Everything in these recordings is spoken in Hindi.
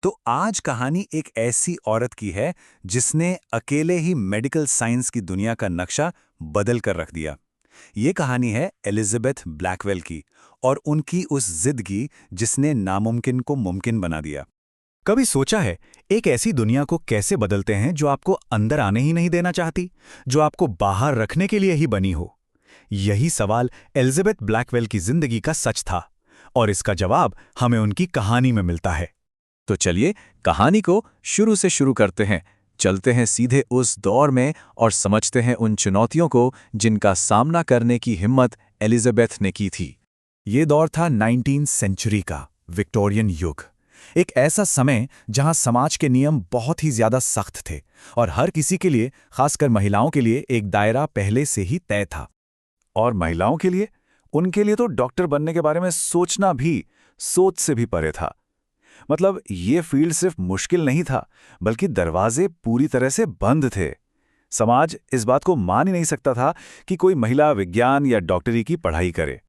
तो आज कहानी एक ऐसी औरत की है जिसने अकेले ही मेडिकल साइंस की दुनिया का नक्शा बदल कर रख दिया। ये कहानी है एलिजाबेथ ब्लैकवेल की और उनकी उस जिद की जिसने नामुमकिन को मुमकिन बना दिया। कभी सोचा है एक ऐसी दुनिया को कैसे बदलते हैं जो आपको अंदर आने ही नहीं देना चाहती, जो आपको बाहर रखने के लिए ही बनी हो? यही सवाल एलिजाबेथ ब्लैकवेल की जिंदगी का सच था, और इसका जवाब हमें उनकी कहानी में मिलता है। तो चलिए कहानी को शुरू से शुरू करते हैं। चलते हैं सीधे उस दौर में और समझते हैं उन चुनौतियों को जिनका सामना करने की हिम्मत एलिजाबेथ ने की थी। ये दौर था 19वीं सेंचुरी का विक्टोरियन युग। एक ऐसा समय जहां समाज के नियम बहुत ही ज्यादा सख्त थे और हर किसी के लिए, खासकर महिलाओं के लिए, एक दायरा पहले से ही तय था। और महिलाओं के लिए, उनके लिए तो डॉक्टर बनने के बारे में सोचना भी सोच से भी परे था। मतलब ये फील्ड सिर्फ मुश्किल नहीं था, बल्कि दरवाजे पूरी तरह से बंद थे। समाज इस बात को मान ही नहीं सकता था कि कोई महिला विज्ञान या डॉक्टरी की पढ़ाई करे।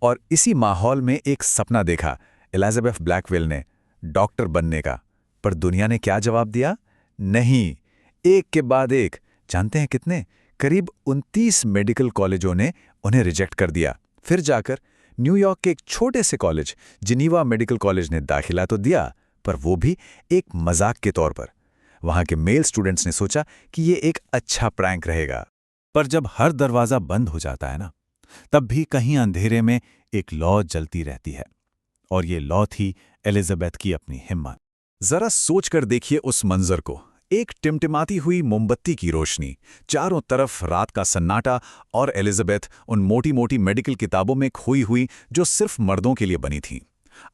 और इसी माहौल में एक सपना देखा एलिजाबेथ ब्लैकवेल ने, डॉक्टर बनने का। पर दुनिया ने क्या जवाब दिया? नहीं, एक के बाद एक। जानते हैं कितने? करीब 29 मेडिकल कॉलेजों ने उन्हें रिजेक्ट कर दिया। फिर जाकर न्यूयॉर्क के एक छोटे से कॉलेज, जिनीवा मेडिकल कॉलेज ने दाखिला तो दिया, पर वो भी एक मजाक के तौर पर। वहां के मेल स्टूडेंट्स ने सोचा कि ये एक अच्छा प्रैंक रहेगा। पर जब हर दरवाजा बंद हो जाता है ना, तब भी कहीं अंधेरे में एक लौ जलती रहती है। और ये लौ थी एलिजाबेथ की अपनी हिम्मत। जरा सोच कर देखिए उस मंजर को। एक टिमटिमाती हुई मोमबत्ती की रोशनी, चारों तरफ रात का सन्नाटा, और एलिजाबेथ उन मोटी मोटी मेडिकल किताबों में खोई हुई जो सिर्फ मर्दों के लिए बनी थीं।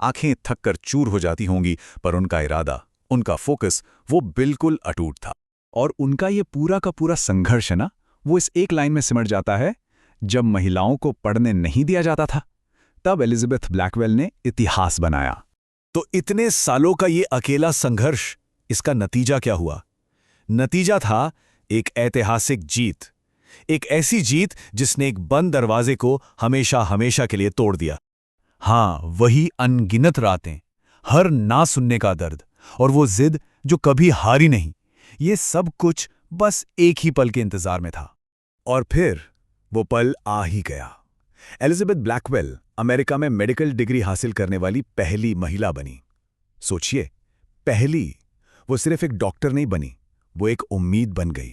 आंखें थक कर चूर हो जाती होंगी, पर उनका इरादा, उनका फोकस, वो बिल्कुल अटूट था। और उनका ये पूरा का पूरा संघर्ष है ना, वो इस एक लाइन में सिमट जाता है: जब महिलाओं को पढ़ने नहीं दिया जाता था, तब एलिजाबेथ ब्लैकवेल ने इतिहास बनाया। तो इतने सालों का ये अकेला संघर्ष, इसका नतीजा क्या हुआ? नतीजा था एक ऐतिहासिक जीत। एक ऐसी जीत जिसने एक बंद दरवाजे को हमेशा हमेशा के लिए तोड़ दिया। हाँ, वही अनगिनत रातें, हर ना सुनने का दर्द, और वो जिद जो कभी हारी नहीं, ये सब कुछ बस एक ही पल के इंतजार में था। और फिर वो पल आ ही गया। एलिजाबेथ ब्लैकवेल अमेरिका में मेडिकल डिग्री हासिल करने वाली पहली महिला बनी। सोचिए, पहली। वो सिर्फ एक डॉक्टर नहीं बनी, वो एक उम्मीद बन गई।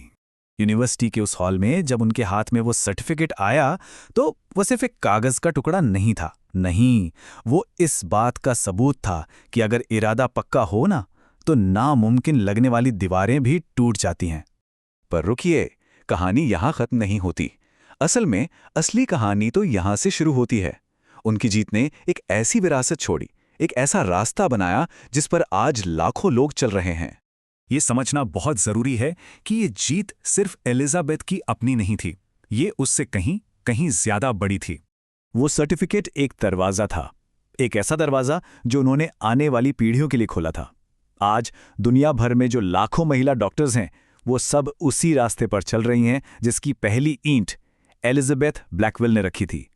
यूनिवर्सिटी के उस हॉल में जब उनके हाथ में वो सर्टिफिकेट आया, तो वो सिर्फ एक कागज का टुकड़ा नहीं था। नहीं, वो इस बात का सबूत था कि अगर इरादा पक्का हो ना, तो नामुमकिन लगने वाली दीवारें भी टूट जाती हैं। पर रुकिए, कहानी यहाँ खत्म नहीं होती। असल में असली कहानी तो यहाँ से शुरू होती है। उनकी जीत ने एक ऐसी विरासत छोड़ी, एक ऐसा रास्ता बनाया जिस पर आज लाखों लोग चल रहे हैं। ये समझना बहुत जरूरी है कि ये जीत सिर्फ एलिजाबेथ की अपनी नहीं थी, ये उससे कहीं कहीं ज्यादा बड़ी थी। वो सर्टिफिकेट एक दरवाजा था, एक ऐसा दरवाजा जो उन्होंने आने वाली पीढ़ियों के लिए खोला था। आज दुनिया भर में जो लाखों महिला डॉक्टर्स हैं, वो सब उसी रास्ते पर चल रही हैं जिसकी पहली ईंट एलिजाबेथ ब्लैकवेल ने रखी थी।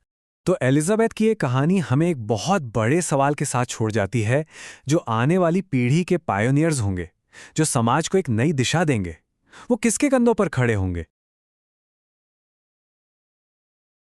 तो एलिजाबेथ की ये कहानी हमें एक बहुत बड़े सवाल के साथ छोड़ जाती है, जो आने वाली पीढ़ी के पायोनियर्स होंगे, जो समाज को एक नई दिशा देंगे, वो किसके कंधों पर खड़े होंगे?